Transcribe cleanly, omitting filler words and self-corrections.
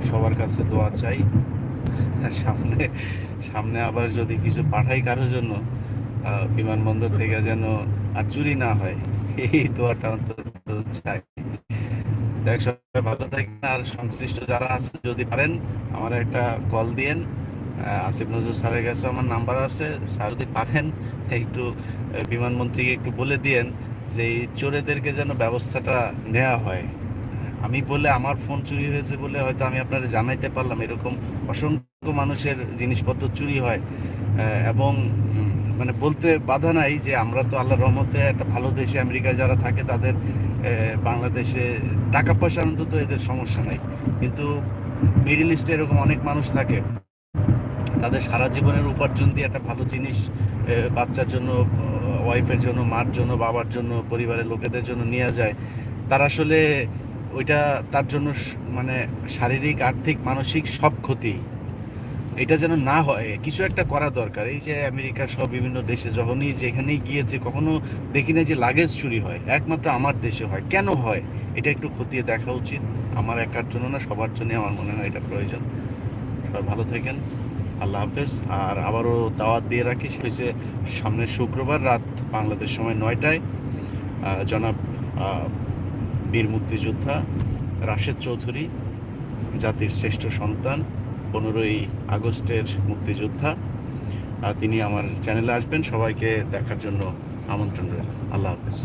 সবার কাছে দোয়া চাই। সামনে সামনে আবার যদি কিছু পাঠাই কারোর জন্য, বিমানবন্দর থেকে যেন আর চুরি না হয়, এই দোয়াটা অন্তত চাই। দেখ, সবাই ভালো থাকেন। আর সংশ্লিষ্ট যারা আছে যদি পারেন আমার একটা কল দিয়েন। আসিফ নজরুল স্যারের কাছে আমার নাম্বার আছে, স্যার যদি পারেন একটু বিমানমন্ত্রীকে একটু বলে দিয়েন যে এই চোরেদেরকে যেন ব্যবস্থাটা নেওয়া হয়। আমি বলে আমার ফোন চুরি হয়েছে বলে হয়তো আমি আপনাদের জানাইতে পারলাম, এরকম অসংখ্য মানুষের জিনিসপত্র চুরি হয়। এবং মানে বলতে বাধা নাই যে আমরা তো আল্লাহর রহমতে একটা ভালো দেশে, আমেরিকায় যারা থাকে তাদের বাংলাদেশে টাকা পয়সা অন্তত এদের সমস্যা নাই। কিন্তু মিডিল ইস্টে এরকম অনেক মানুষ থাকে, তাদের সারা জীবনের উপার্জন দিয়ে একটা ভালো জিনিস বাচ্চার জন্য, ওয়াইফের জন্য, মার জন্য, বাবার জন্য, পরিবারের লোকেদের জন্য নিয়ে যায়। তার আসলে ওইটা তার জন্য মানে শারীরিক, আর্থিক, মানসিক সব ক্ষতি। এটা যেন না হয়, কিছু একটা করা দরকার। এই যে আমেরিকা সহ বিভিন্ন দেশে যখনই যেখানেই গিয়েছে কখনো দেখি না যে লাগেজ চুরি হয়, একমাত্র আমার দেশে হয়। কেন হয় এটা একটু খতিয়ে দেখা উচিত। আমার একার জন্য না, সবার জন্য আমার মনে হয় এটা প্রয়োজন। সবাই ভালো থাকেন, আল্লাহ হাফেজ। আর আবারও দাওয়াত দিয়ে রাখি, সে হয়েছে সামনের শুক্রবার রাত বাংলাদেশ সময় 9টায় জনাব বীর মুক্তিযোদ্ধা রাশেদ চৌধুরী, জাতির শ্রেষ্ঠ সন্তান, 15ই আগস্টের মুক্তিযোদ্ধা, তিনি আমার চ্যানেলে আসবেন। সবাইকে দেখার জন্য আমন্ত্রণ রইল। আল্লাহ হাফেজ।